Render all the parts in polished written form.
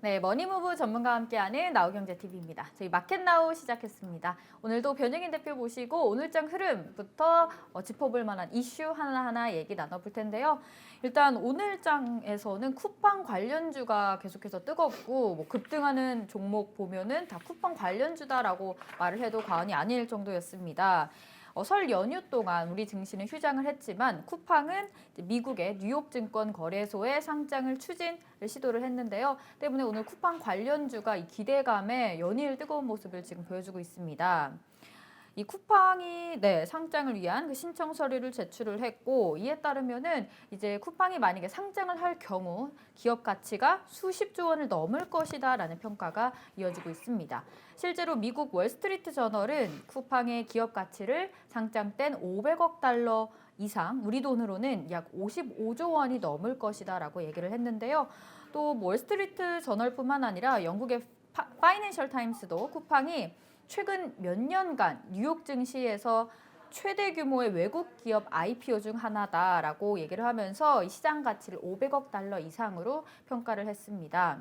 네, 머니무브 전문가와 함께하는 나우경제TV입니다. 저희 마켓나우 시작했습니다. 오늘도 변영인 대표 모시고 오늘장 흐름부터 짚어볼 만한 이슈 하나하나 얘기 나눠볼 텐데요. 일단 오늘장에서는 쿠팡 관련주가 계속해서 뜨겁고 급등하는 종목 보면은 다 쿠팡 관련주다라고 말을 해도 과언이 아닐 정도였습니다. 설 연휴 동안 우리 증시는 휴장을 했지만 쿠팡은 미국의 뉴욕증권거래소에 상장을 추진을 시도를 했는데요. 때문에 오늘 쿠팡 관련주가 이 기대감에 연일 뜨거운 모습을 지금 보여주고 있습니다. 이 쿠팡이 상장을 위한 그 신청 서류를 제출을 했고 이에 따르면은 이제 쿠팡이 만약에 상장을 할 경우 기업 가치가 수십조 원을 넘을 것이다라는 평가가 이어지고 있습니다. 실제로 미국 월스트리트 저널은 쿠팡의 기업 가치를 상장 땐 500억 달러 이상, 우리 돈으로는 약 55조 원이 넘을 것이다라고 얘기를 했는데요. 또 월스트리트 저널뿐만 아니라 영국의 파이낸셜 타임스도 쿠팡이 최근 몇 년간 뉴욕 증시에서 최대 규모의 외국 기업 IPO 중 하나다라고 얘기를 하면서 이 시장 가치를 500억 달러 이상으로 평가를 했습니다.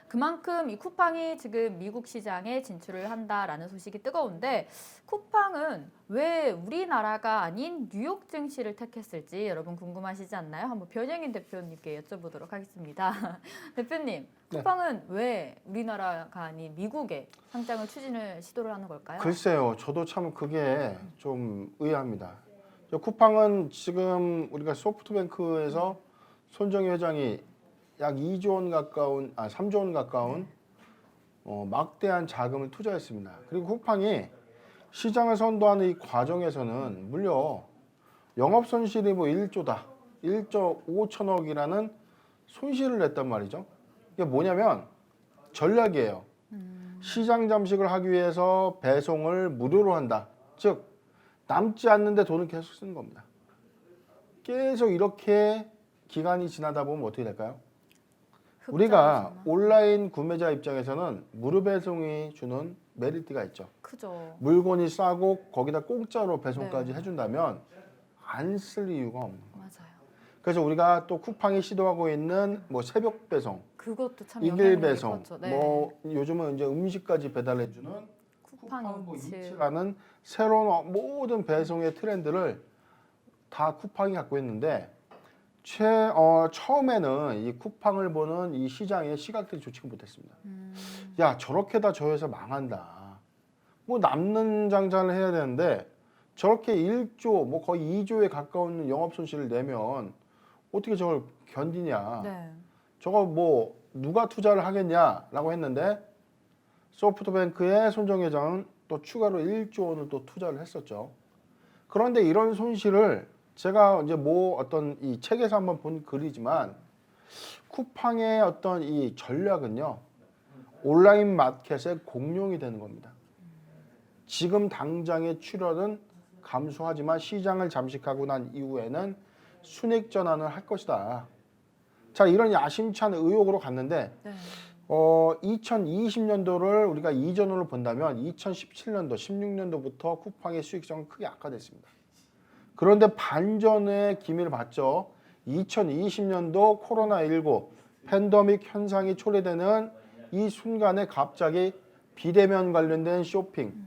그만큼 이 쿠팡이 지금 미국 시장에 진출을 한다라는 소식이 뜨거운데 쿠팡은 왜 우리나라가 아닌 뉴욕 증시를 택했을지 여러분 궁금하시지 않나요? 한번 변영인 대표님께 여쭤보도록 하겠습니다. 대표님, 쿠팡은 왜 우리나라가 아닌 미국에 상장을 추진을 시도를 하는 걸까요? 글쎄요, 저도 참 그게 좀 의아합니다. 쿠팡은 지금 우리가 소프트뱅크에서 손정희 회장이 약 2조 원 가까운, 3조 원 가까운 막대한 자금을 투자했습니다. 그리고 쿠팡이 시장을 선도하는 이 과정에서는 물론 영업 손실이 1조다, 1조 5천억이라는 손실을 냈단 말이죠. 이게 뭐냐면 전략이에요. 시장 잠식을 하기 위해서 배송을 무료로 한다. 즉 남지 않는데 돈을 계속 쓰는 겁니다. 계속 이렇게 기간이 지나다 보면 어떻게 될까요? 우리가 온라인 구매자 입장에서는 무료 배송이 주는 메리트가 있죠. 크죠. 물건이 싸고 거기다 공짜로 배송까지 해준다면 안 쓸 이유가 없는 거예요. 맞아요. 그래서 우리가 또 쿠팡이 시도하고 있는 새벽 배송, 그것도 참 이길 배송, 네. 요즘은 이제 음식까지 배달해주는 쿠팡 쿠팡이츠. 이츠라는 새로운 모든 배송의 트렌드를 다 쿠팡이 갖고 있는데 처음에는 이 쿠팡을 보는 이 시장의 시각들이 좋지 못했습니다. 야, 저렇게다 저 회사 망한다. 남는 장사를 해야 되는데 저렇게 1조, 거의 2조에 가까운 영업 손실을 내면 어떻게 저걸 견디냐. 네. 저거 누가 투자를 하겠냐라고 했는데 소프트뱅크의 손정 회장은 또 추가로 1조 원을 또 투자를 했었죠. 그런데 이런 손실을 제가 이제 어떤 이 책에서 한번 본 글이지만 쿠팡의 어떤 이 전략은요, 온라인 마켓의 공룡이 되는 겁니다. 지금 당장의 출혈은 감소하지만 시장을 잠식하고 난 이후에는 순익 전환을 할 것이다. 자, 이런 야심찬 의혹으로 갔는데 2020년도를 우리가 이전으로 본다면 2017년도, 16년도부터 쿠팡의 수익성은 크게 악화됐습니다. 그런데 반전의 기미를 봤죠. 2020년도 코로나19 팬데믹 현상이 초래되는 이 순간에 갑자기 비대면 관련된 쇼핑,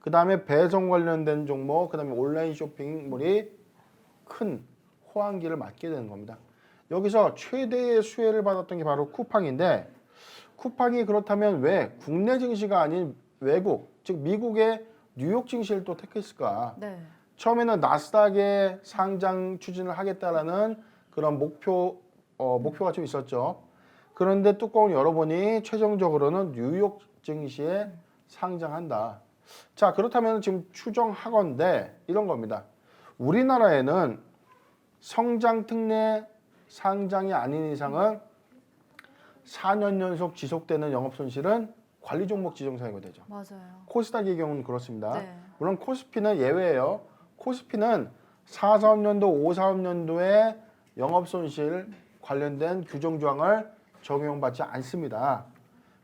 그 다음에 배송 관련된 종목, 그 다음에 온라인 쇼핑몰이 큰 호황기를 맞게 되는 겁니다. 여기서 최대의 수혜를 받았던 게 바로 쿠팡인데 쿠팡이 그렇다면 왜 국내 증시가 아닌 외국, 즉 미국의 뉴욕 증시를 또 택했을까? 네. 처음에는 나스닥에 상장 추진을 하겠다라는 그런 목표가 좀 있었죠. 그런데 뚜껑을 열어보니 최종적으로는 뉴욕 증시에 상장한다. 자, 그렇다면 지금 추정하건대 이런 겁니다. 우리나라에는 성장 특례 상장이 아닌 이상은 4년 연속 지속되는 영업 손실은 관리 종목 지정 사유가 되죠. 맞아요. 코스닥의 경우는 그렇습니다. 네. 물론 코스피는 예외예요. 코스피는 4사업년도, 5사업년도에 영업손실 관련된 규정조항을 적용받지 않습니다.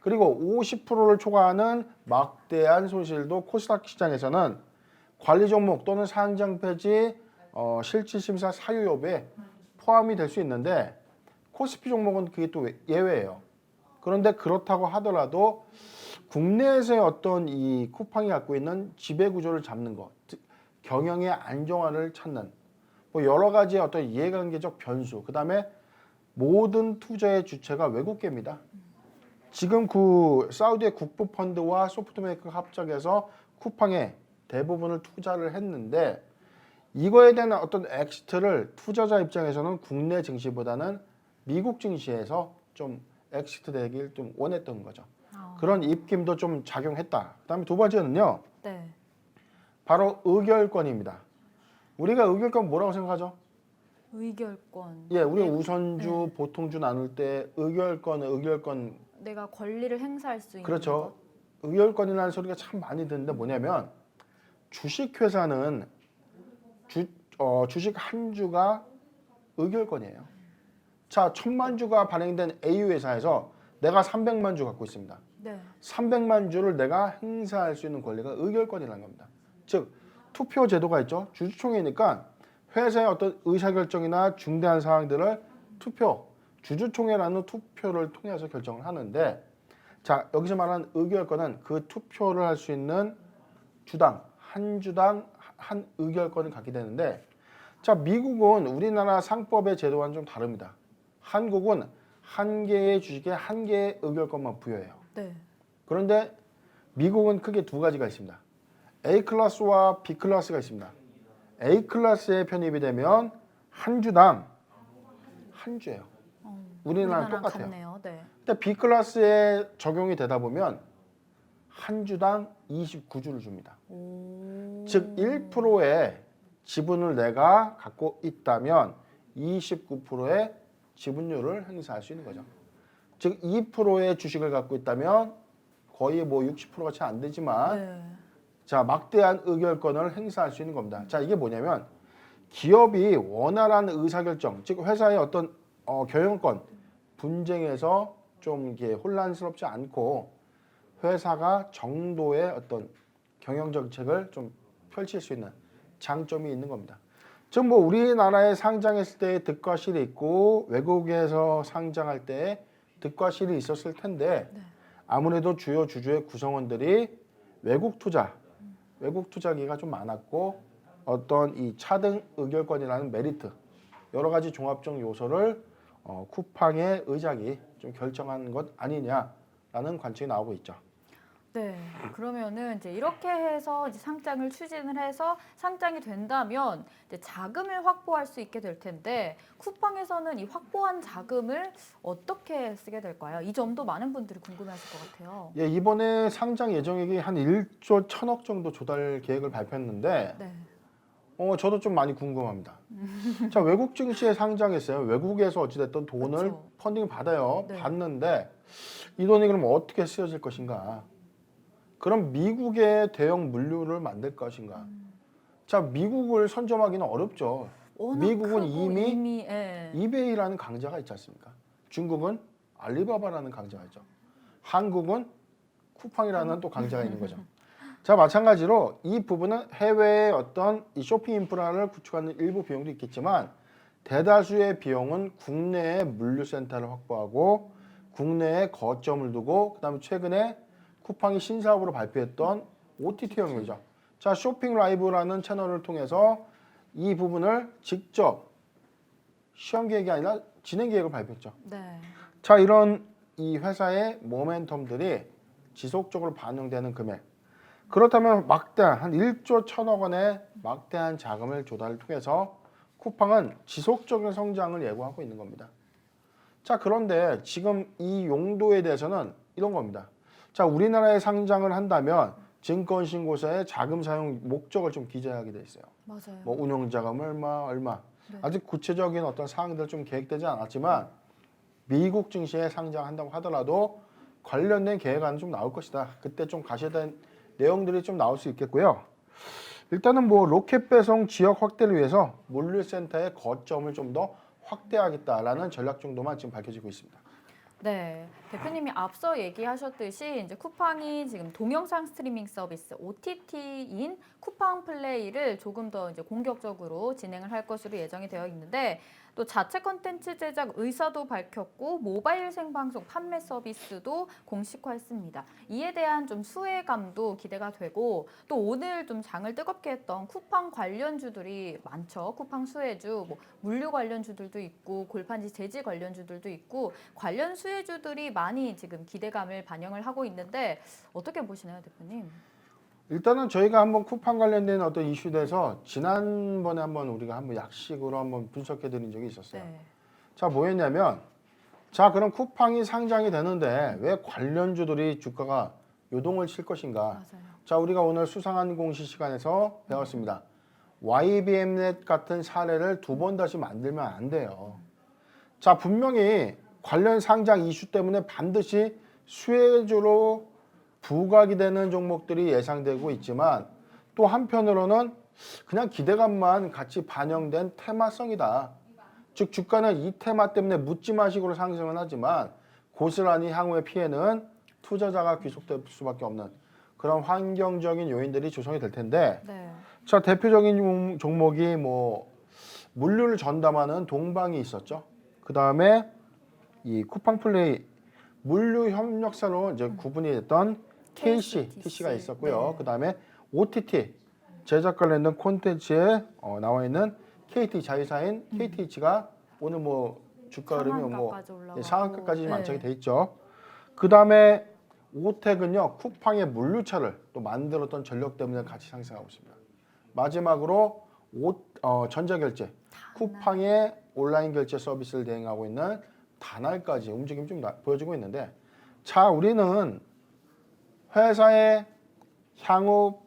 그리고 50%를 초과하는 막대한 손실도 코스닥 시장에서는 관리 종목 또는 상장 폐지 실질심사 사유 여부에 포함이 될 수 있는데 코스피 종목은 그게 또 예외예요. 그런데 그렇다고 하더라도 국내에서의 어떤 이 쿠팡이 갖고 있는 지배 구조를 잡는 것, 즉 경영의 안정화를 찾는 뭐 여러 가지의 어떤 이해관계적 변수, 그다음에 모든 투자의 주체가 외국계입니다. 지금 그 사우디의 국부 펀드와 소프트뱅크가 합작해서 쿠팡에 대부분을 투자를 했는데 이거에 대한 어떤 엑시트를 투자자 입장에서는 국내 증시보다는 미국 증시에서 좀 엑시트 되길 좀 원했던 거죠. 그런 입김도 좀 작용했다. 그다음에 두 번째는요. 네. 바로 의결권입니다. 우리가 의결권 뭐라고 생각하죠? 의결권. 예, 우리 네. 우선주, 보통주 나눌 때 의결권 내가 권리를 행사할 수 있는 그렇죠. 의결권이라는 소리가 참 많이 듣는데 뭐냐면 주식회사는 주식 한 주가 의결권이에요. 자, 1000만 주가 발행된 A 회사에서 내가 300만 주 갖고 있습니다. 네. 300만 주를 내가 행사할 수 있는 권리가 의결권이라는 겁니다. 즉 투표 제도가 있죠. 주주총회니까 회사의 어떤 의사결정이나 중대한 사항들을 주주총회라는 투표를 통해서 결정을 하는데 자 여기서 말하는 의결권은 그 투표를 할 수 있는 한 주당 한 의결권을 갖게 되는데 자 미국은 우리나라 상법의 제도와는 좀 다릅니다. 한국은 한 개의 주식에 한 개의 의결권만 부여해요. 네. 그런데 미국은 크게 두 가지가 있습니다. A 클래스와 B 클래스가 있습니다. A 클래스에 편입이 되면 한 주당 한 주예요. 우리나라랑 똑같아요. 같네요. 네. 근데 B 클래스에 적용이 되다 보면 한 주당 29주를 줍니다. 즉 1%의 지분을 내가 갖고 있다면 29%의 지분율을 행사할 수 있는 거죠. 즉 2%의 주식을 갖고 있다면 거의 뭐 60%가 채 안 되지만 네. 자 막대한 의결권을 행사할 수 있는 겁니다. 자 이게 뭐냐면 기업이 원활한 의사결정, 즉 회사의 어떤 경영권 분쟁에서 좀 이게 혼란스럽지 않고 회사가 정도의 어떤 경영 정책을 좀 펼칠 수 있는 장점이 있는 겁니다. 즉 뭐 우리나라에 상장했을 때 득과실이 있고 외국에서 상장할 때 득과실이 있었을 텐데 아무래도 주요 주주의 구성원들이 외국 투자기가 좀 많았고 어떤 이 차등 의결권이라는 메리트 여러 가지 종합적 요소를 쿠팡의 의장이 좀 결정한 것 아니냐라는 관측이 나오고 있죠. 네. 그러면은 이제 이렇게 해서 이제 상장을 추진을 해서 상장이 된다면 이제 자금을 확보할 수 있게 될 텐데 쿠팡에서는 이 확보한 자금을 어떻게 쓰게 될까요? 이 점도 많은 분들이 궁금해하실 것 같아요. 예, 이번에 상장 예정액이 한 1조 1000억 정도 조달 계획을 발표했는데 네. 저도 좀 많이 궁금합니다. 자, 외국 증시에 상장했어요. 외국에서 어찌됐든 돈을 그렇죠. 펀딩 받아요. 네. 받는데 이 돈이 그럼 어떻게 쓰여질 것인가? 그럼 미국의 대형 물류를 만들 것인가? 자, 미국을 선점하기는 어렵죠. 워낙 미국은 크고 이미 예. 이베이라는 강자가 있지 않습니까? 중국은 알리바바라는 강자가 있죠. 한국은 쿠팡이라는 또 강자가 있는 거죠. 자, 마찬가지로 이 부분은 해외의 어떤 이 쇼핑 인프라를 구축하는 일부 비용도 있겠지만 대다수의 비용은 국내에 물류센터를 확보하고 국내에 거점을 두고 그다음에 최근에 쿠팡이 신사업으로 발표했던 OTT 영역이죠. 자, 쇼핑 라이브라는 채널을 통해서 이 부분을 직접 시험 계획이 아니라 진행 계획을 발표했죠. 네. 자, 이런 이 회사의 모멘텀들이 지속적으로 반영되는 금액. 그렇다면 막대한 한 1조 1000억 원의 막대한 자금을 조달을 통해서 쿠팡은 지속적인 성장을 예고하고 있는 겁니다. 자, 그런데 지금 이 용도에 대해서는 이런 겁니다. 자, 우리나라에 상장을 한다면 증권신고서에 자금 사용 목적을 좀 기재하게 돼 있어요. 맞아요. 뭐 운용자금 얼마. 네. 아직 구체적인 어떤 사항들 좀 계획되지 않았지만 미국 증시에 상장한다고 하더라도 관련된 계획안은 좀 나올 것이다. 그때 좀 가셔야 되는 내용들이 좀 나올 수 있겠고요. 일단은 뭐 로켓 배송 지역 확대를 위해서 물류센터의 거점을 좀 더 확대하겠다라는 전략 정도만 지금 밝혀지고 있습니다. 네, 대표님이 앞서 얘기하셨듯이 이제 쿠팡이 지금 동영상 스트리밍 서비스 OTT인 쿠팡 플레이를 조금 더 이제 공격적으로 진행을 할 것으로 예정이 되어 있는데 또 자체 컨텐츠 제작 의사도 밝혔고 모바일 생방송 판매 서비스도 공식화했습니다. 이에 대한 좀 수혜감도 기대가 되고 또 오늘 좀 장을 뜨겁게 했던 쿠팡 관련주들이 많죠. 쿠팡 수혜주, 뭐 물류 관련주들도 있고 골판지 제지 관련주들도 있고 관련 수혜주들이 많이 지금 기대감을 반영을 하고 있는데 어떻게 보시나요, 대표님? 일단은 저희가 한번 쿠팡 관련된 어떤 이슈에서 지난번에 한번 우리가 한번 약식으로 한번 분석해 드린 적이 있었어요. 네. 자, 뭐였냐면 자, 그럼 쿠팡이 상장이 되는데 왜 관련주들이 주가가 요동을 칠 것인가? 맞아요. 자, 우리가 오늘 수상한 공시 시간에서 배웠습니다. YBM넷 같은 사례를 두 번 다시 만들면 안 돼요. 자, 분명히 관련 상장 이슈 때문에 반드시 수혜주로 부각이 되는 종목들이 예상되고 있지만 또 한편으로는 그냥 기대감만 같이 반영된 테마성이다. 즉 주가는 이 테마 때문에 묻지마식으로 상승은 하지만 고스란히 향후의 피해는 투자자가 귀속될 수밖에 없는 그런 환경적인 요인들이 조성이 될 텐데 네. 자 대표적인 종목이 뭐 물류를 전담하는 동방이 있었죠. 그 다음에 이 쿠팡플레이 물류 협력사로 이제 구분이 됐던 KCTC가 있었고요. 네. 그 다음에 OTT 제작 관련된 콘텐츠에 나와 있는 KT 자회사인 KTH가 오늘 뭐 주가 흐름이 뭐 상한가까지 올라가고. 상한가까지 네. 안착이 돼 있죠. 그 다음에 오텍은요 쿠팡의 물류차를 또 만들었던 전력 때문에 같이 상승하고 있습니다. 마지막으로 전자결제 쿠팡의 온라인 결제 서비스를 대행하고 있는 다날까지 움직임 좀 보여주고 있는데 자 우리는 회사의 향후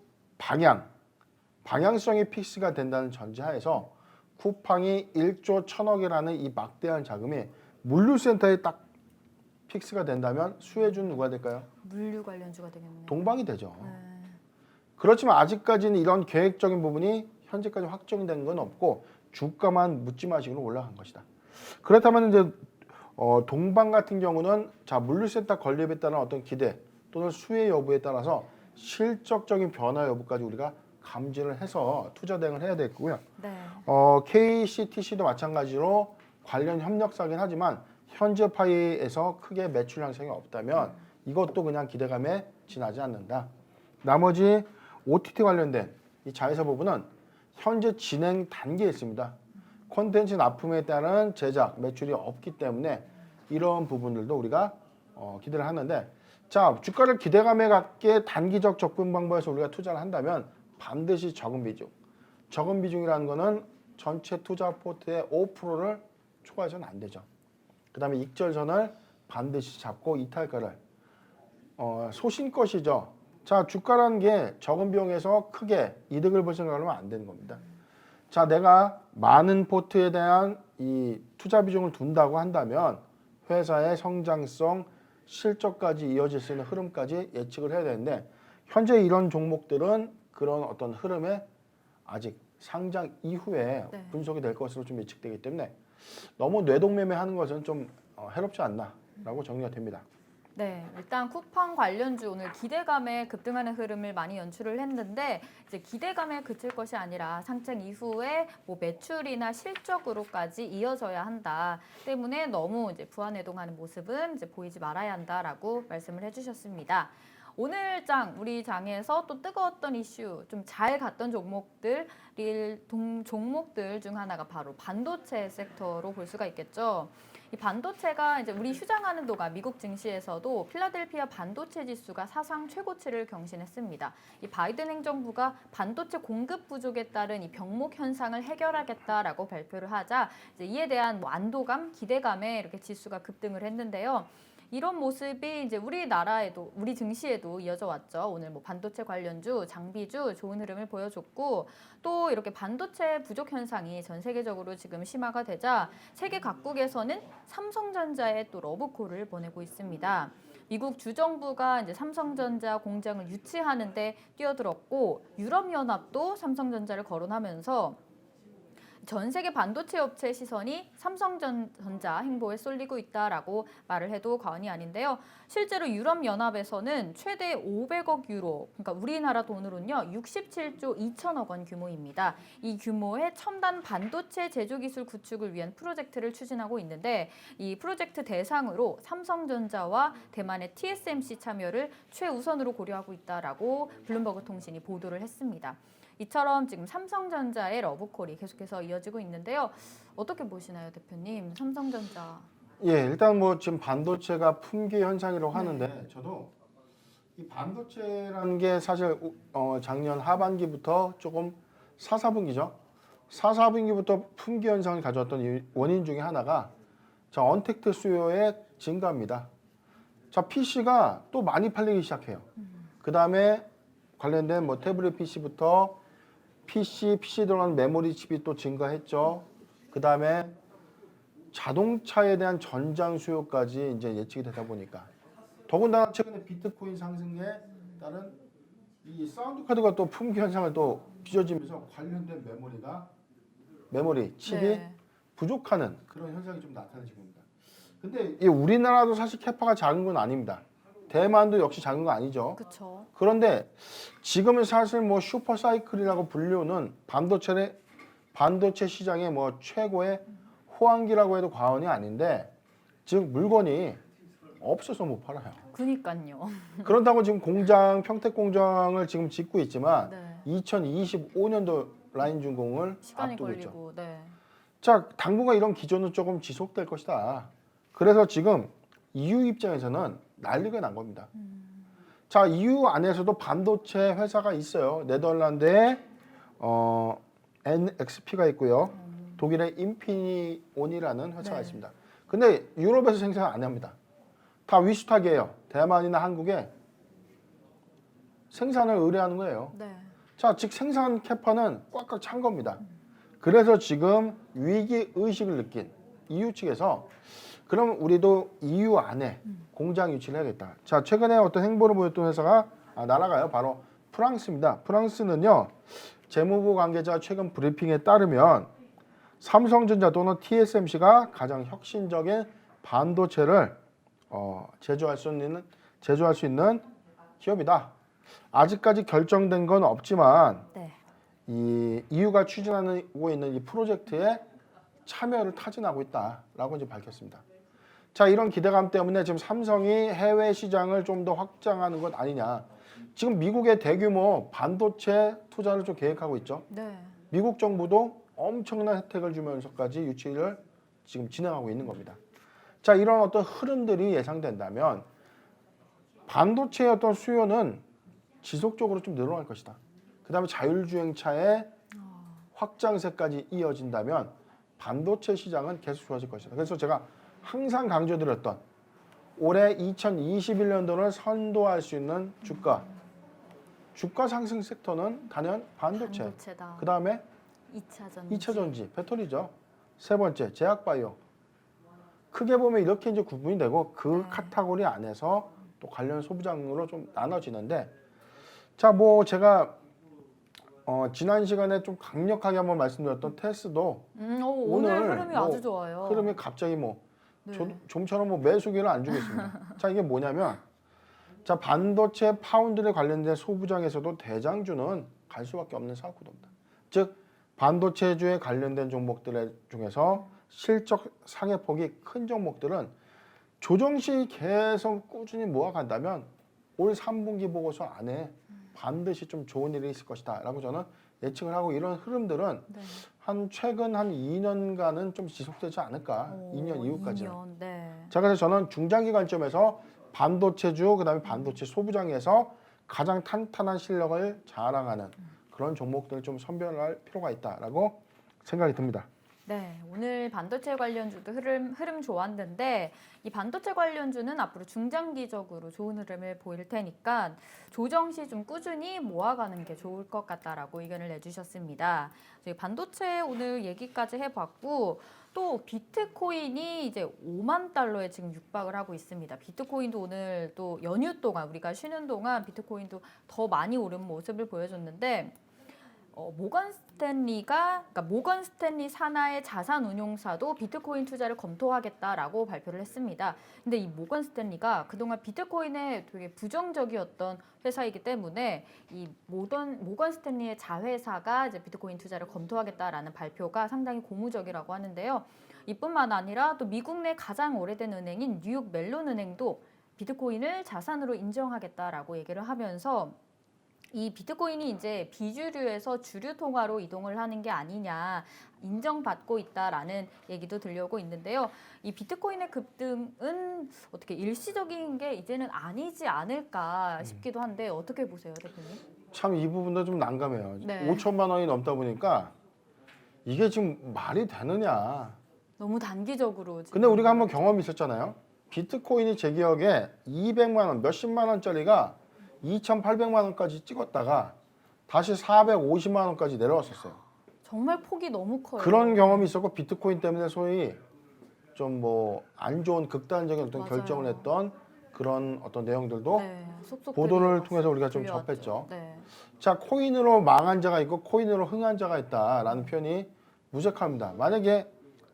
방향성이 픽스가 된다는 전제하에서 쿠팡이 1조 1,000억이라는 이 막대한 자금이 물류센터에 딱 픽스가 된다면 수혜주는 누가 될까요? 물류 관련주가 되겠네요. 동방이 되죠. 네. 그렇지만 아직까지는 이런 계획적인 부분이 현재까지 확정된 건 없고 주가만 묻지마식으로 올라간 것이다. 그렇다면 이제 동방 같은 경우는 자 물류센터 건립에 따른 어떤 기대 또는 수혜 여부에 따라서 실적적인 변화 여부까지 우리가 감지를 해서 투자 대응을 해야 되겠고요. 네. KCTC도 마찬가지로 관련 협력사긴 하지만 현재 파이에서 크게 매출 향상이 없다면 이것도 그냥 기대감에 지나지 않는다. 나머지 OTT 관련된 이 자회사 부분은 현재 진행 단계에 있습니다. 콘텐츠 납품에 따른 제작 매출이 없기 때문에 이런 부분들도 우리가 기대를 하는데 자 주가를 기대감에 갖게 단기적 접근 방법에서 우리가 투자를 한다면 반드시 적은 비중이라는 거는 전체 투자 포트의 5%를 초과해서는 안 되죠. 그 다음에 익절선을 반드시 잡고 이탈가를 소신것이죠. 자 주가라는 게 적은 비용에서 크게 이득을 볼 생각을 하면 안 되는 겁니다. 자 내가 많은 포트에 대한 이 투자 비중을 둔다고 한다면 회사의 성장성 실적까지 이어질 수 있는 흐름까지 예측을 해야 되는데 현재 이런 종목들은 그런 어떤 흐름에 아직 상장 이후에 네. 분석이 될 것으로 좀 예측되기 때문에 너무 뇌동매매하는 것은 좀 해롭지 않나라고 정리가 됩니다. 네, 일단 쿠팡 관련주 오늘 기대감에 급등하는 흐름을 많이 연출을 했는데 이제 기대감에 그칠 것이 아니라 상장 이후에 뭐 매출이나 실적으로까지 이어져야 한다. 때문에 너무 이제 부안해동하는 모습은 이제 보이지 말아야 한다라고 말씀을 해주셨습니다. 오늘 우리 장에서 또 뜨거웠던 이슈, 좀 잘 갔던 종목들 중 하나가 바로 반도체 섹터로 볼 수가 있겠죠. 이 반도체가 이제 우리 휴장하는 동안 미국 증시에서도 필라델피아 반도체 지수가 사상 최고치를 경신했습니다. 이 바이든 행정부가 반도체 공급 부족에 따른 이 병목 현상을 해결하겠다라고 발표를 하자 이제 이에 대한 뭐 안도감, 기대감에 이렇게 지수가 급등을 했는데요. 이런 모습이 이제 우리 증시에도 이어져 왔죠. 오늘 뭐 반도체 관련주, 장비주 좋은 흐름을 보여줬고 또 이렇게 반도체 부족 현상이 전 세계적으로 지금 심화가 되자 세계 각국에서는 삼성전자에 또 러브콜을 보내고 있습니다. 미국 주정부가 이제 삼성전자 공장을 유치하는데 뛰어들었고 유럽연합도 삼성전자를 거론하면서 전 세계 반도체 업체 시선이 삼성전자 행보에 쏠리고 있다라고 말을 해도 과언이 아닌데요. 실제로 유럽연합에서는 최대 500억 유로, 그러니까 우리나라 돈으로는요 67조 2천억 원 규모입니다. 이 규모의 첨단 반도체 제조 기술 구축을 위한 프로젝트를 추진하고 있는데 이 프로젝트 대상으로 삼성전자와 대만의 TSMC 참여를 최우선으로 고려하고 있다라고 블룸버그 통신이 보도를 했습니다. 이처럼 지금 삼성전자의 러브콜이 계속해서 이어지고 있는데요. 어떻게 보시나요, 대표님? 삼성전자. 예, 일단 뭐 지금 반도체가 품귀 현상이라고 하는데 저도 이 반도체라는 게 사실 작년 하반기부터 조금 4, 4분기죠. 4, 4분기부터 품귀 현상을 가져왔던 이 원인 중에 하나가 자, 언택트 수요의 증가입니다. 자, PC가 또 많이 팔리기 시작해요. 그 다음에 관련된 뭐 태블릿 PC부터 PC 들어가는 메모리 칩이 또 증가했죠. 그 다음에 자동차에 대한 전장 수요까지 이제 예측이 되다 보니까 더군다나 최근에 비트코인 상승에 따른 이 사운드 카드가 또 품귀 현상을 또 빚어지면서 관련된 메모리 칩이 네. 부족하는 그런 현상이 좀 나타나지고 있습니다. 근데 이 우리나라도 사실 캐파가 작은 건 아닙니다. 대만도 역시 작은 거 아니죠. 그렇죠. 그런데 지금은 사실 뭐 슈퍼 사이클이라고 불리우는 반도체 시장의 뭐 최고의 호황기라고 해도 과언이 아닌데 지금 물건이 없어서 못 팔아요. 그니까요. 그런다고 지금 평택 공장을 지금 짓고 있지만 네. 2025년도 라인 준공을 시간이 앞두고 있죠. 걸리고. 네. 자, 당분간 이런 기조는 조금 지속될 것이다. 그래서 지금 EU 입장에서는 난리가 난 겁니다. 자, EU 안에서도 반도체 회사가 있어요. 네덜란드에 NXP가 있고요. 독일의 인피니온이라는 회사가 네. 있습니다. 근데 유럽에서 생산 안 합니다. 다 위수탁이에요. 대만이나 한국에 생산을 의뢰하는 거예요. 네. 자, 즉 생산 캐파는 꽉꽉 찬 겁니다. 그래서 지금 위기 의식을 느낀 EU 측에서 그럼 우리도 EU 안에 공장 유치를 해야겠다. 자, 최근에 어떤 행보를 보였던 회사가 나라가요. 바로 프랑스입니다. 프랑스는요. 재무부 관계자 최근 브리핑에 따르면 삼성전자 또는 TSMC가 가장 혁신적인 반도체를 제조할 수 있는 기업이다. 아직까지 결정된 건 없지만 네. 이 EU가 추진하고 있는 이 프로젝트에 참여를 타진하고 있다라고 이제 밝혔습니다. 자, 이런 기대감 때문에 지금 삼성이 해외 시장을 좀 더 확장하는 것 아니냐. 지금 미국의 대규모 반도체 투자를 좀 계획하고 있죠. 네. 미국 정부도 엄청난 혜택을 주면서까지 유치를 지금 진행하고 있는 겁니다. 자, 이런 어떤 흐름들이 예상된다면 반도체의 어떤 수요는 지속적으로 좀 늘어날 것이다. 그 다음에 자율주행차의 확장세까지 이어진다면 반도체 시장은 계속 좋아질 것이다. 그래서 제가 항상 강조드렸던 올해 2021년도를 선도할 수 있는 주가 상승 섹터는 단연 반도체. 반도체다. 그 다음에 2차 전지. 2차 전지, 배터리죠. 세 번째, 제약바이오. 크게 보면 이렇게 이제 구분이 되고 그 네. 카테고리 안에서 또 관련 소부장으로 좀 나눠지는데 자, 뭐 제가 지난 시간에 좀 강력하게 한번 말씀드렸던 테스도 오늘 흐름이 뭐 아주 좋아요. 흐름이 갑자기 네. 좀처럼 매수기를 안 주고 있습니다. 자, 이게 뭐냐면 자, 반도체 파운드에 관련된 소부장에서도 대장주는 갈 수밖에 없는 사업 구도입니다. 즉 반도체주에 관련된 종목들 중에서 실적 상회폭이 큰 종목들은 조정 시 계속 꾸준히 모아간다면 올 3분기 보고서 안에 반드시 좀 좋은 일이 있을 것이다 라고 저는 예측을 하고 이런 흐름들은 네. 최근 한 2년간은 좀 지속되지 않을까. 2년 이후까지는. 2년, 네. 자, 그래서 저는 중장기 관점에서 반도체주 그다음에 반도체 소부장에서 가장 탄탄한 실력을 자랑하는 그런 종목들을 좀 선별할 필요가 있다라고 생각이 듭니다. 네, 오늘 반도체 관련주도 흐름 좋았는데 이 반도체 관련주는 앞으로 중장기적으로 좋은 흐름을 보일 테니까 조정 시 좀 꾸준히 모아가는 게 좋을 것 같다라고 의견을 내주셨습니다. 저희 반도체 오늘 얘기까지 해봤고 또 비트코인이 이제 5만 달러에 지금 육박을 하고 있습니다. 비트코인도 오늘 또 연휴 동안 우리가 쉬는 동안 비트코인도 더 많이 오른 모습을 보여줬는데 모건 스탠리 산하의 자산 운용사도 비트코인 투자를 검토하겠다라고 발표를 했습니다. 근데 이 모건 스탠리가 그동안 비트코인에 되게 부정적이었던 회사이기 때문에 이 모건 스탠리의 자회사가 이제 비트코인 투자를 검토하겠다라는 발표가 상당히 고무적이라고 하는데요. 이뿐만 아니라 또 미국 내 가장 오래된 은행인 뉴욕 멜론 은행도 비트코인을 자산으로 인정하겠다라고 얘기를 하면서 이 비트코인이 이제 비주류에서 주류 통화로 이동을 하는 게 아니냐 인정받고 있다라는 얘기도 들려오고 있는데요. 이 비트코인의 급등은 어떻게 일시적인 게 이제는 아니지 않을까 싶기도 한데 어떻게 보세요, 대표님? 참 이 부분도 좀 난감해요. 네. 5천만 원이 넘다 보니까 이게 지금 말이 되느냐. 너무 단기적으로. 근데 우리가 한번 경험이 있었잖아요. 비트코인이 제 기억에 200만 원, 몇십만 원짜리가 2,800만 원까지 찍었다가 다시 450만 원까지 내려왔었어요. 정말 폭이 너무 커요. 그런 경험이 있었고 비트코인 때문에 소위 좀 뭐 안 좋은 극단적인 어떤 맞아요. 결정을 했던 그런 어떤 내용들도 네, 속속 보도를 통해서 우리가 좀 들려왔죠. 접했죠. 네. 자, 코인으로 망한 자가 있고 코인으로 흥한 자가 있다라는 표현이 무색합니다. 만약에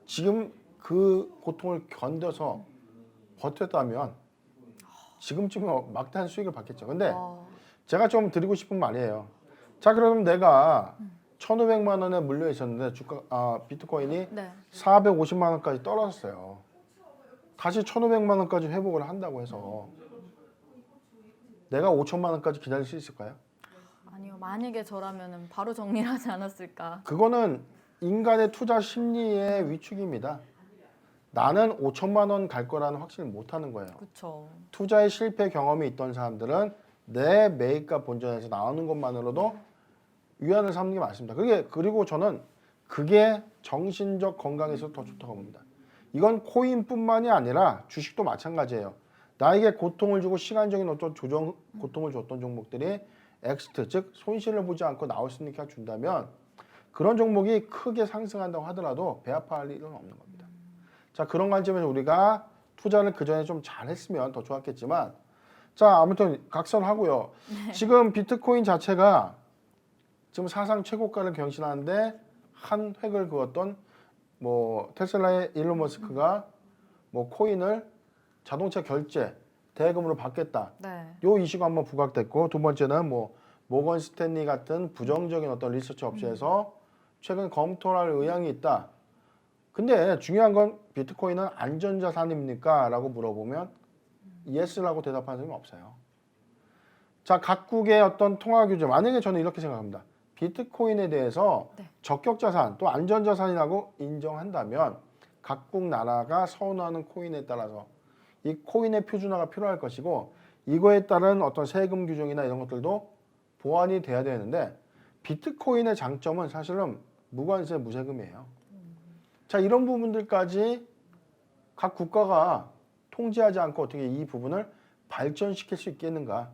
지금 그 고통을 견뎌서 버텼다면 지금쯤 막대한 수익을 받겠죠. 근데 제가 좀 드리고 싶은 말이에요. 자, 그럼 내가 1,500만 원에 물려 있었는데 비트코인이 네. 450만 원까지 떨어졌어요. 다시 1,500만 원까지 회복을 한다고 해서 내가 5천만 원까지 기다릴 수 있을까요? 아니요. 만약에 저라면은 바로 정리를 하지 않았을까. 그거는 인간의 투자 심리의 위축입니다. 나는 5천만 원 갈 거라는 확신을 못 하는 거예요. 그렇죠. 투자의 실패 경험이 있던 사람들은 내 매입가 본전에서 나오는 것만으로도 위안을 삼는 게 많습니다. 그리고 저는 그게 정신적 건강에서 더 좋다고 봅니다. 이건 코인뿐만이 아니라 주식도 마찬가지예요. 나에게 고통을 주고 시간적인 어떤 고통을 줬던 종목들이 엑시트, 즉 손실을 보지 않고 나올 수 있게 준다면 그런 종목이 크게 상승한다고 하더라도 배 아파할 일은 없는 겁니다. 자, 그런 관점에서 우리가 투자를 그 전에 좀 잘했으면 더 좋았겠지만, 자, 아무튼 각설하고요. 지금 비트코인 자체가 지금 사상 최고가를 경신하는데 한 획을 그었던 뭐 테슬라의 일론 머스크가 뭐 코인을 자동차 결제 대금으로 받겠다. 네. 요 이슈가 한번 부각됐고, 두 번째는 뭐 모건 스탠리 같은 부정적인 어떤 리서치 업체에서 최근 검토할 의향이 있다. 근데 중요한 건 비트코인은 안전자산입니까? 라고 물어보면 예스라고 대답하는 사람이 없어요. 자, 각국의 어떤 통화 규제, 만약에 저는 이렇게 생각합니다. 비트코인에 대해서 네. 적격자산 또 안전자산이라고 인정한다면 각국 나라가 선호하는 코인에 따라서 이 코인의 표준화가 필요할 것이고 이거에 따른 어떤 세금 규정이나 이런 것들도 보완이 돼야 되는데 비트코인의 장점은 사실은 무관세 무세금이에요. 자, 이런 부분들까지 각 국가가 통제하지 않고 어떻게 이 부분을 발전시킬 수 있겠는가?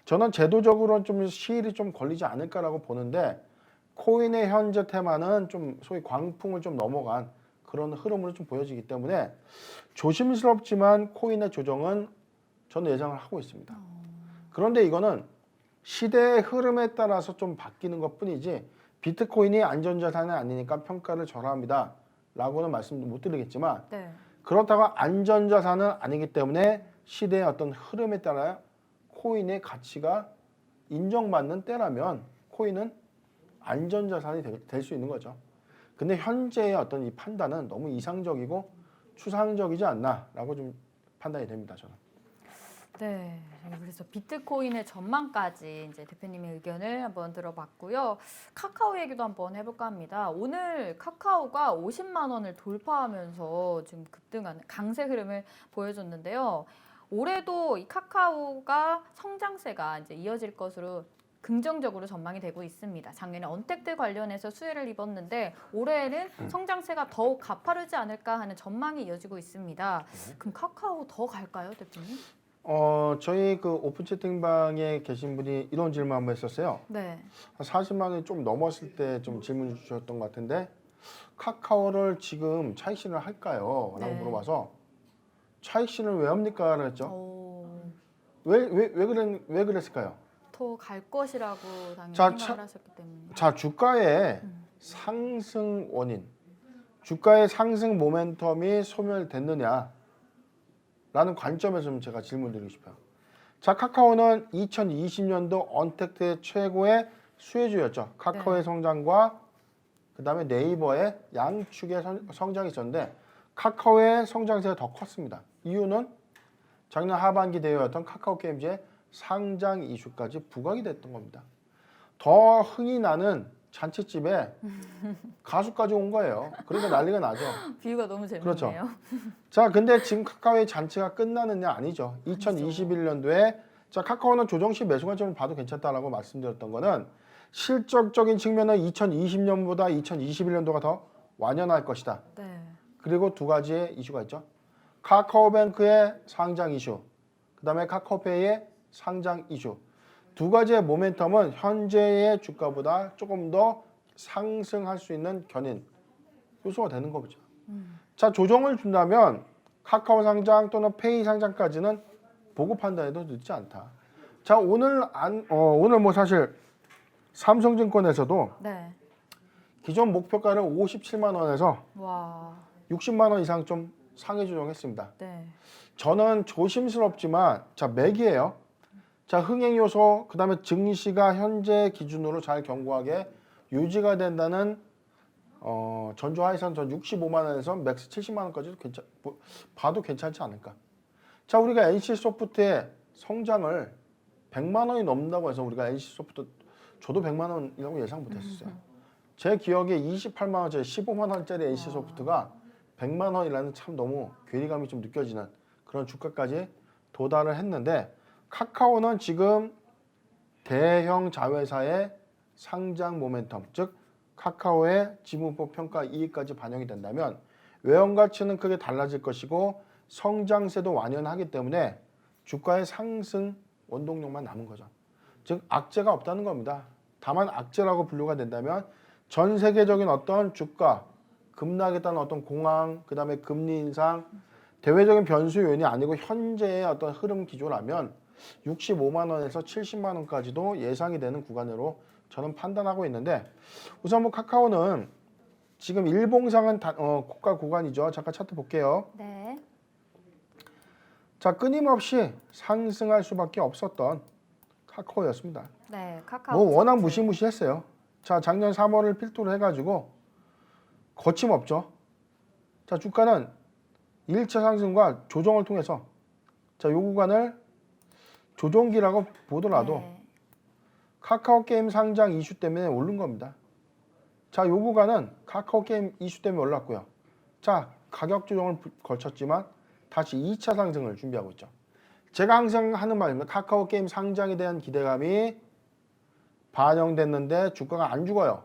저는 제도적으로 좀 시일이 좀 걸리지 않을까라고 보는데 코인의 현재 테마는 좀 소위 광풍을 좀 넘어간 그런 흐름으로 좀 보여지기 때문에 조심스럽지만 코인의 조정은 저는 예상을 하고 있습니다. 그런데 이거는 시대의 흐름에 따라서 좀 바뀌는 것뿐이지 비트코인이 안전자산이 아니니까 평가를 절하합니다. 라고는 말씀 못 드리겠지만 네. 그렇다고 안전자산은 아니기 때문에 시대의 어떤 흐름에 따라 코인의 가치가 인정받는 때라면 코인은 안전자산이 될 수 있는 거죠. 근데 현재의 어떤 이 판단은 너무 이상적이고 추상적이지 않나라고 좀 판단이 됩니다, 저는. 네, 그래서 비트코인의 전망까지 이제 대표님의 의견을 한번 들어봤고요. 카카오 얘기도 한번 해볼까 합니다. 오늘 카카오가 50만 원을 돌파하면서 지금 급등하는 강세 흐름을 보여줬는데요. 올해도 이 카카오가 성장세가 이제 이어질 것으로 긍정적으로 전망이 되고 있습니다. 작년에 언택트 관련해서 수혜를 입었는데 올해에는 성장세가 더욱 가파르지 않을까 하는 전망이 이어지고 있습니다. 그럼 카카오 더 갈까요, 대표님? 저희 그 오픈 채팅방에 계신 분이 이런 질문 한번 했었어요. 네. 한 40만 원이 좀 넘었을 때 좀 질문 주셨던 것 같은데 카카오를 지금 차익 실현을 할까요? 라고 네. 물어봐서 차익 실현을 왜 합니까? 그랬죠. 오, 왜 그랬을까요? 더 갈 것이라고 당연히 자, 생각을 하셨기 때문에. 자, 주가의 상승 원인, 주가의 상승 모멘텀이 소멸됐느냐라는 관점에서 좀 제가 질문드리고 싶어요. 자, 카카오는 2020년도 언택트의 최고의 수혜주였죠. 카카오의 네. 성장과 그 다음에 네이버의 양축의 성장이 있었는데 카카오의 성장세가 더 컸습니다. 이유는 작년 하반기 대회였던 카카오 게임즈의 상장 이슈까지 부각이 됐던 겁니다. 더 흥이 나는 잔치집에 가수까지 온 거예요. 그러니까 난리가 나죠. 비유가 너무 재밌네요. 그렇죠. 자, 근데 지금 카카오의 잔치가 끝나느냐 아니죠. 2021년도에 자, 카카오는 조정 시 매수 관점을 봐도 괜찮다라고 말씀드렸던 거는 실적적인 측면은 2020년보다 2021년도가 더 완연할 것이다. 네. 그리고 두 가지의 이슈가 있죠. 카카오뱅크의 상장 이슈, 그 다음에 카카오페이의 상장 이슈. 두 가지의 모멘텀은 현재의 주가보다 조금 더 상승할 수 있는 견인 요소가 되는 거죠. 자, 조정을 준다면 카카오 상장 또는 페이 상장까지는 보고 판단해도 늦지 않다. 자, 오늘 뭐 사실 삼성증권에서도 네. 기존 목표가를 57만 원에서 와. 60만 원 이상 좀 상해 조정했습니다. 네. 저는 조심스럽지만 자, 맥이에요. 자, 흥행 요소 그다음에 증시가 현재 기준으로 잘 견고하게 유지가 된다는 전주하이선 전 65만 원에서 맥스 70만 원까지도 봐도 괜찮지 않을까. 자, 우리가 NC소프트의 성장을 100만 원이 넘는다고 해서 우리가 NC소프트 저도 100만 원이라고 예상 못했었어요. 제 기억에 28만 원짜리 15만 원짜리 NC소프트가 100만 원이라는 참 너무 괴리감이 좀 느껴지는 그런 주가까지 도달을 했는데 카카오는 지금 대형 자회사의 상장 모멘텀, 즉 카카오의 지분법 평가 이익까지 반영이 된다면 외형 가치는 크게 달라질 것이고 성장세도 완연하기 때문에 주가의 상승 원동력만 남은 거죠. 즉 악재가 없다는 겁니다. 다만 악재라고 분류가 된다면 전 세계적인 어떤 주가 급락에 따른 어떤 공황, 그 다음에 금리 인상, 대외적인 변수 요인이 아니고 현재의 어떤 흐름 기조라면 65만 원에서 70만 원까지도 예상이 되는 구간으로 저는 판단하고 있는데 우선 뭐 카카오는 지금 일봉상은 고가 구간이죠. 잠깐 차트 볼게요. 네. 자, 끊임없이 상승할 수밖에 없었던 카카오였습니다. 네. 카카오. 뭐 워낙 차트. 무시무시했어요. 자, 작년 3월을 필두로 해가지고 거침없죠. 자, 주가는 1차 상승과 조정을 통해서 자, 요 구간을 조정기라고 보더라도 네. 카카오 게임 상장 이슈 때문에 오른 겁니다. 자, 요 구간은 카카오 게임 이슈 때문에 올랐고요. 자, 가격 조정을 거쳤지만 다시 2차 상승을 준비하고 있죠. 제가 항상 하는 말입니다. 카카오 게임 상장에 대한 기대감이 반영됐는데 주가가 안 죽어요.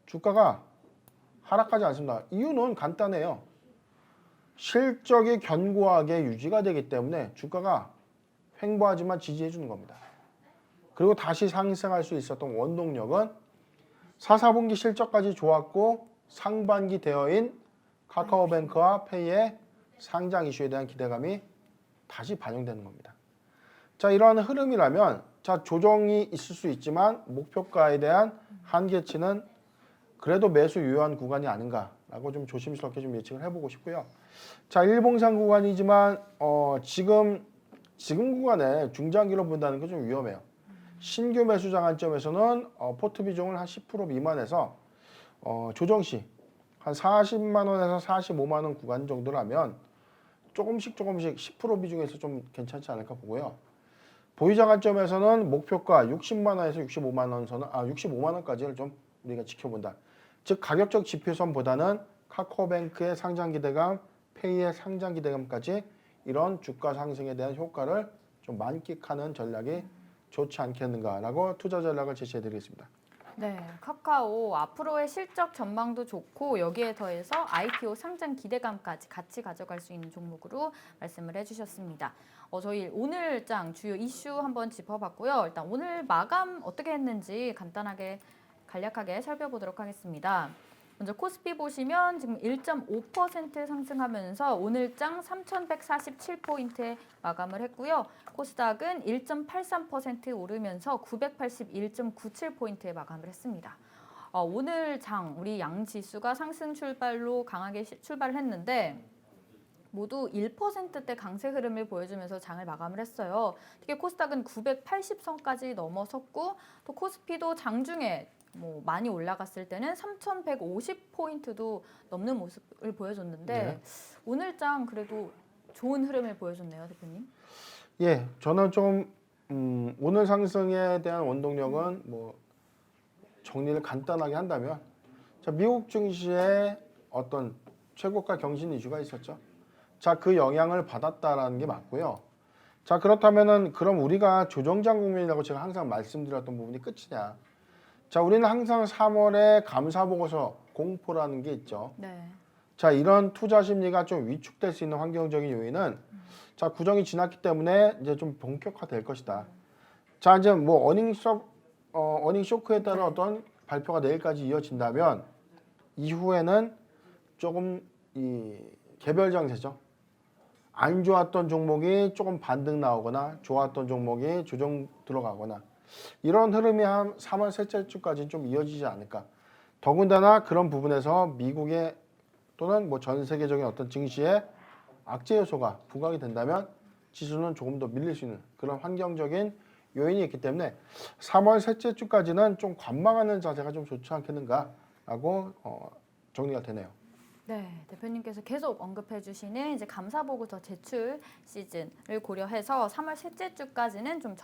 주가가 하락하지 않습니다. 이유는 간단해요. 실적이 견고하게 유지가 되기 때문에 주가가 횡보하지만 지지해 주는 겁니다. 그리고 다시 상승할 수 있었던 원동력은 4, 4분기 실적까지 좋았고 상반기 대여인 카카오뱅크와 페이의 상장 이슈에 대한 기대감이 다시 반영되는 겁니다. 자, 이러한 흐름이라면 자, 조정이 있을 수 있지만 목표가에 대한 한계치는 그래도 매수 유효한 구간이 아닌가라고 좀 조심스럽게 좀 예측을 해보고 싶고요. 자, 일봉상 구간이지만 지금 구간에 중장기로 본다는 게 좀 위험해요. 신규 매수자 관점에서는 포트 비중을 한 10% 미만에서 조정 시 한 40만 원에서 45만 원 구간 정도라면 조금씩 10% 비중에서 좀 괜찮지 않을까 보고요. 보유자 관점에서는 목표가 60만 원에서 65만 원 선은 65만 원까지를 좀 우리가 지켜본다. 즉 가격적 지표선보다는 카카오뱅크의 상장 기대감, 페이의 상장 기대감까지 이런 주가 상승에 대한 효과를 좀 만끽하는 전략이 좋지 않겠는가라고 투자 전략을 제시해 드리겠습니다. 네, 카카오 앞으로의 실적 전망도 좋고 여기에 더해서 IPO 상장 기대감까지 같이 가져갈 수 있는 종목으로 말씀을 해주셨습니다. 저희 오늘장 주요 이슈 한번 짚어봤고요. 일단 오늘 마감 어떻게 했는지 간단하게 간략하게 살펴보도록 하겠습니다. 먼저 코스피 보시면 지금 1.5% 상승하면서 오늘장 3,147포인트에 마감을 했고요. 코스닥은 1.83% 오르면서 981.97포인트에 마감을 했습니다. 오늘 장 우리 양 지수가 상승 출발로 강하게 출발을 했는데 모두 1%대 강세 흐름을 보여주면서 장을 마감을 했어요. 특히 코스닥은 980선까지 넘어섰고 또 코스피도 장중에 많이 올라갔을 때는 3,150포인트도 넘는 모습을 보여줬는데 네. 오늘 장 그래도 좋은 흐름을 보여줬네요, 대표님. 예, 저는 좀 오늘 상승에 대한 원동력은 뭐 정리를 간단하게 한다면 자, 미국 증시에 어떤 최고가 경신 이슈가 있었죠. 자, 그 영향을 받았다라는 게 맞고요. 자, 그렇다면은 그럼 우리가 조정장 국면이라고 제가 항상 말씀드렸던 부분이 끝이냐? 자, 우리는 항상 3월에 감사 보고서 공포라는 게 있죠. 네. 자, 이런 투자 심리가 좀 위축될 수 있는 환경적인 요인은 자, 구정이 지났기 때문에 이제 좀 본격화될 것이다. 자, 이제 뭐 어닝 쇼크에 따른 어떤 발표가 내일까지 이어진다면 이후에는 조금 이 개별 장세죠. 안 좋았던 종목이 조금 반등 나오거나 좋았던 종목이 조정 들어가거나 이런 흐름이 한 3월 셋째 주까지 좀 이어지지 않을까. 더군다나 그런 부분에서 미국의 또는 뭐 전 세계적인 어떤 증시에 악재 요소가 부각이 된다면 지수는 조금 더 밀릴 수 있는 그런 환경적인 요인이 있기 때문에 3월 셋째 주까지는 좀 관망하는 자세가 좀 좋지 않겠는가라고 정리가 되네요. 네, 대표님께서 계속 언급해 주시는 이제 감사 보고서 제출 시즌을 고려해서 3월 셋째 주까지는 좀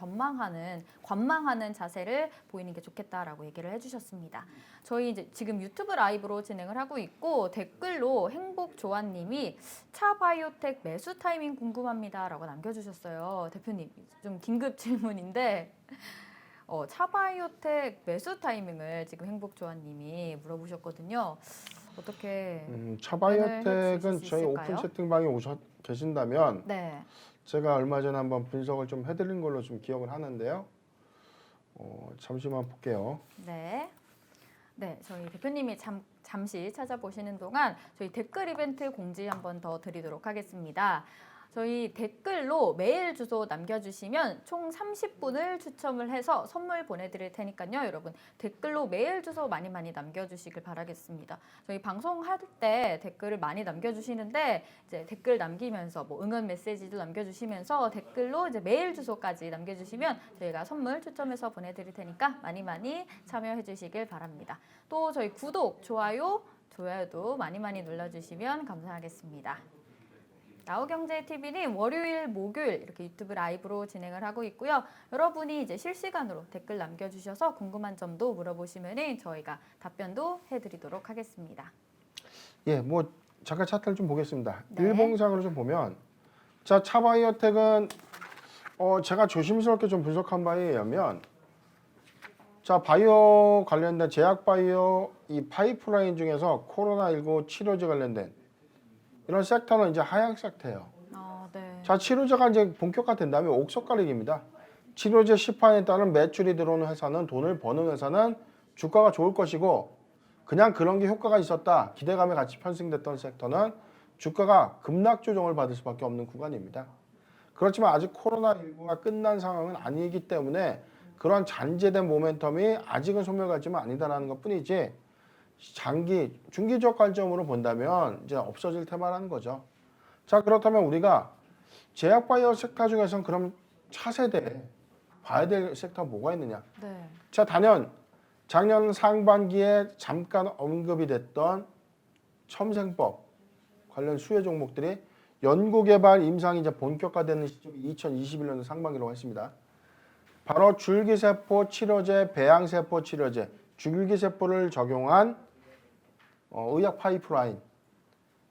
관망하는 자세를 보이는 게 좋겠다라고 얘기를 해주셨습니다. 저희 이제 지금 유튜브 라이브로 진행을 하고 있고 댓글로 행복조아님이 차바이오텍 매수 타이밍 궁금합니다라고 남겨주셨어요. 대표님 좀 긴급 질문인데. 차바이오텍 매수 타이밍을 지금 행복조아님이 물어보셨거든요. 어떻게 차바이오텍은 저희 있을까요? 오픈 채팅방에 계신다면 네. 제가 얼마 전에 한번 분석을 좀 해드린 걸로 좀 기억을 하는데요. 잠시만 볼게요. 네. 네, 저희 대표님이 잠시 찾아보시는 동안 저희 댓글 이벤트 공지 한번 더 드리도록 하겠습니다. 저희 댓글로 메일 주소 남겨주시면 총 30분을 추첨을 해서 선물 보내드릴 테니까요. 여러분 댓글로 메일 주소 많이 남겨주시길 바라겠습니다. 저희 방송할 때 댓글을 많이 남겨주시는데 이제 댓글 남기면서 뭐 응원 메시지도 남겨주시면서 댓글로 이제 메일 주소까지 남겨주시면 저희가 선물 추첨해서 보내드릴 테니까 많이 참여해 주시길 바랍니다. 또 저희 구독, 좋아요도 많이 눌러주시면 감사하겠습니다. 나우경제TV는 월요일, 목요일 이렇게 유튜브 라이브로 진행을 하고 있고요. 여러분이 이제 실시간으로 댓글 남겨주셔서 궁금한 점도 물어보시면 저희가 답변도 해드리도록 하겠습니다. 예, 뭐 잠깐 차트를 좀 보겠습니다. 네. 일봉상으로 좀 보면 자, 차바이오텍은 제가 조심스럽게 좀 분석한 바에 의하면 자, 바이오 관련된 제약 바이오 이 파이프라인 중에서 코로나19 치료제 관련된 이런 섹터는 이제 하향 섹터예요. 네. 자, 치료제가 이제 본격화된다면 옥석가리기입니다. 치료제 시판에 따른 매출이 들어오는 회사는 돈을 버는 회사는 주가가 좋을 것이고 그냥 그런 게 효과가 있었다. 기대감에 같이 편승됐던 섹터는 주가가 급락 조정을 받을 수밖에 없는 구간입니다. 그렇지만 아직 코로나19가 끝난 상황은 아니기 때문에 그런 잔재된 모멘텀이 아직은 소멸가지만 아니다라는 것뿐이지 중기적 관점으로 본다면 이제 없어질 테마라는 거죠. 자, 그렇다면 우리가 제약바이오 섹터 중에서는 그럼 차세대 봐야 될 섹터가 뭐가 있느냐? 네. 자, 단연 작년 상반기에 잠깐 언급이 됐던 첨생법 관련 수혜 종목들이 연구개발 임상이 이제 본격화되는 시점이 2021년 상반기라고 했습니다. 바로 줄기세포 치료제, 배양세포 치료제, 줄기세포를 적용한 의약 파이프라인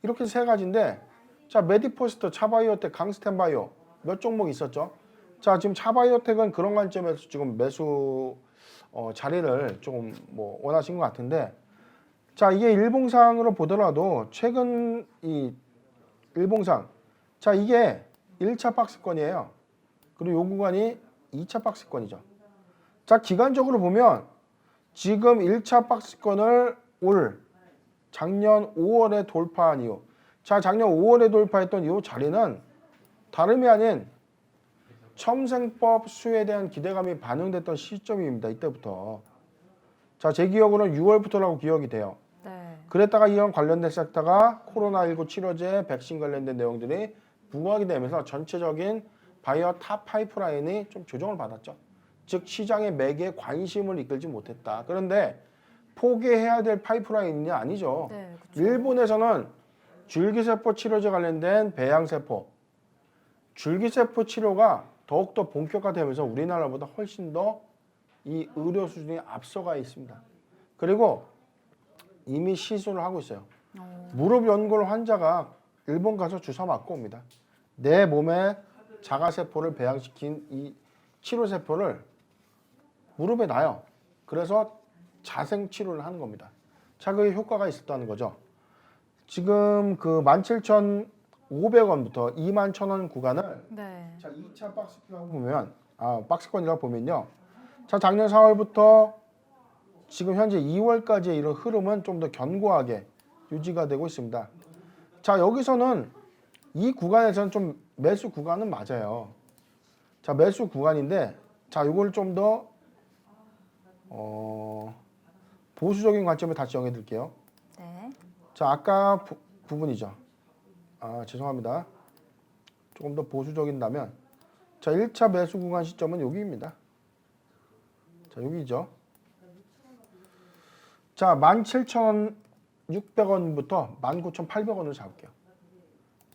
이렇게 세 가지인데 자, 메디포스트, 차바이오텍, 강스텐바이오 몇 종목 있었죠. 자, 지금 차바이오텍은 그런 관점에서 지금 매수 자리를 조금 뭐 원하신 것 같은데 자, 이게 일봉상으로 보더라도 최근 이 일봉상 자, 이게 1차 박스권이에요. 그리고 요 구간이 2차 박스권이죠. 자, 기간적으로 보면 지금 1차 박스권을 올 작년 5월에 돌파한 이후, 자 작년 5월에 돌파했던 이 자리는 다름이 아닌 첨생법 수에 대한 기대감이 반영됐던 시점입니다. 이때부터. 자, 제 기억으로는 6월부터라고 기억이 돼요. 네. 그랬다가 이런 관련된 섹터가 코로나19 치료제, 백신 관련된 내용들이 부각이 되면서 전체적인 바이오 탑 파이프라인이 좀 조정을 받았죠. 즉 시장의 매개에 관심을 이끌지 못했다. 그런데 포기해야 될 파이프라인이 아니죠. 네, 그쵸. 일본에서는 줄기세포 치료제 관련된 배양세포, 줄기세포 치료가 더욱더 본격화되면서 우리나라보다 훨씬 더 이 의료 수준이 앞서가 있습니다. 그리고 이미 시술을 하고 있어요. 무릎 연골 환자가 일본 가서 주사 맞고 옵니다. 내 몸에 자가세포를 배양시킨 이 치료세포를 무릎에 놔요. 그래서 자생 치료를 하는 겁니다. 자, 그게 효과가 있었다는 거죠. 지금 그 17,500원부터 21,000원 구간을 네. 자, 2차 박스권이라고 보면 박스권이라고 보면요. 자, 작년 4월부터 지금 현재 2월까지의 이런 흐름은 좀 더 견고하게 유지가 되고 있습니다. 자, 여기서는 이 구간에서는 좀 매수 구간은 맞아요. 자, 매수 구간인데 자, 이걸 좀 더 보수적인 관점을 다시 정해 드릴게요. 네. 자, 아까 부분이죠. 죄송합니다. 조금 더 보수적인다면 자, 1차 매수 구간 시점은 여기입니다. 자, 여기죠. 자, 17,600원부터 19,800원을 잡을게요.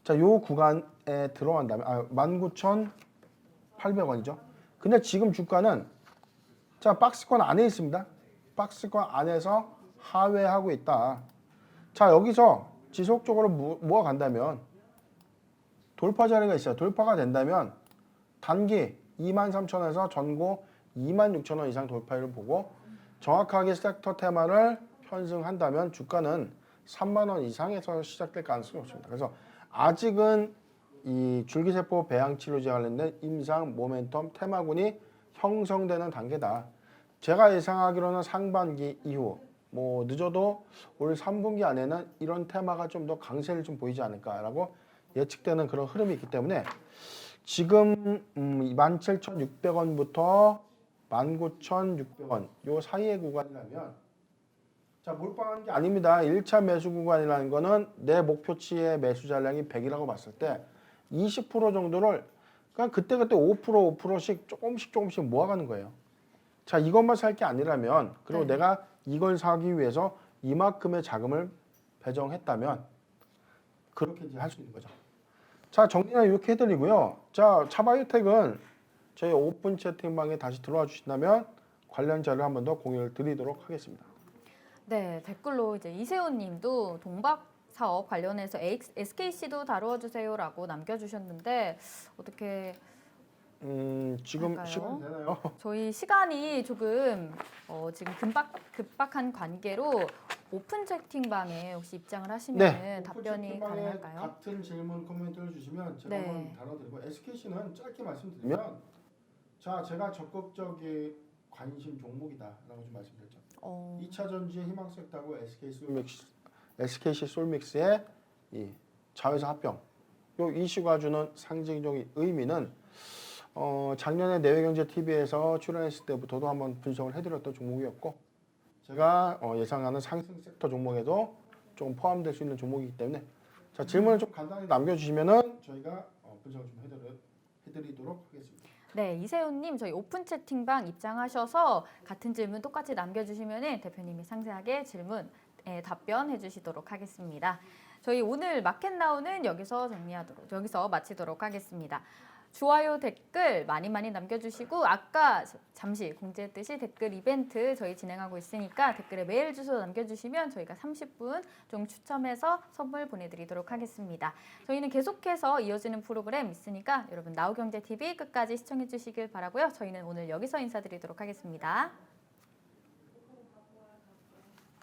자, 요 구간에 들어간다면 19,800원이죠. 근데 지금 주가는 자, 박스권 안에 있습니다. 박스권 안에서 하회하고 있다. 자, 여기서 지속적으로 모아간다면 돌파 자리가 있어요. 돌파가 된다면 단기 23,000원에서 전고 26,000원 이상 돌파를 보고 정확하게 섹터 테마를 편승한다면 주가는 3만 원 이상에서 시작될 가능성이 없습니다. 그래서 아직은 이 줄기세포 배양 치료제 관련된 임상 모멘텀 테마군이 형성되는 단계다. 제가 예상하기로는 상반기 이후 뭐 늦어도 올 3분기 안에는 이런 테마가 좀 더 강세를 좀 보이지 않을까라고 예측되는 그런 흐름이 있기 때문에 지금 17,600원부터 19,600원 요 사이의 구간이라면 자, 몰빵하는 게 아닙니다. 1차 매수 구간이라는 거는 내 목표치의 매수 잔량이 100이라고 봤을 때 20% 정도를 그냥 그때그때 5%씩 조금씩 모아가는 거예요. 자, 이것만 살 게 아니라면 그리고 네. 내가 이걸 사기 위해서 이만큼의 자금을 배정했다면 그렇게 이제 할 수 있는 거죠. 자, 정리는 이렇게 해드리고요. 자, 차바이오텍은 저희 오픈 채팅방에 다시 들어와 주신다면 관련 자료를 한 번 더 공유를 드리도록 하겠습니다. 네, 댓글로 이제 이세훈 님도 동박 사업 관련해서 SKC도 다루어 주세요라고 남겨 주셨는데 어떻게 지금 할까요? 시간 되나요? 저희 시간이 조금 지금 급박한 관계로 오픈 채팅방에 혹시 입장을 하시면 답변이 가능할까요? 같은 질문 코멘트를 주시면 제가 네. 한번 다뤄드리고 SKC는 짧게 말씀드리면 자, 제가 적극적인 관심 종목이다라고 좀 말씀드렸죠. 2차 전지의 희망 섹터하고 SKC 솔믹스의 이 자회사 합병 요 이슈가 주는 상징적인 의미는 작년에 내외경제TV에서 출연했을 때부터도 한번 분석을 해드렸던 종목이었고 제가 예상하는 상승 섹터 종목에도 좀 포함될 수 있는 종목이기 때문에 자, 질문을 좀 간단히 남겨주시면은 저희가 분석을 좀 해드리도록 하겠습니다. 네, 이세훈님 저희 오픈 채팅방 입장하셔서 같은 질문 똑같이 남겨주시면 대표님이 상세하게 답변해 주시도록 하겠습니다. 저희 오늘 마켓 나우는 여기서 마치도록 하겠습니다. 좋아요, 댓글 많이 남겨주시고 아까 잠시 공지했듯이 댓글 이벤트 저희 진행하고 있으니까 댓글에 메일 주소 남겨주시면 저희가 30분 좀 추첨해서 선물 보내드리도록 하겠습니다. 저희는 계속해서 이어지는 프로그램 있으니까 여러분 나우경제TV 끝까지 시청해 주시길 바라고요. 저희는 오늘 여기서 인사드리도록 하겠습니다.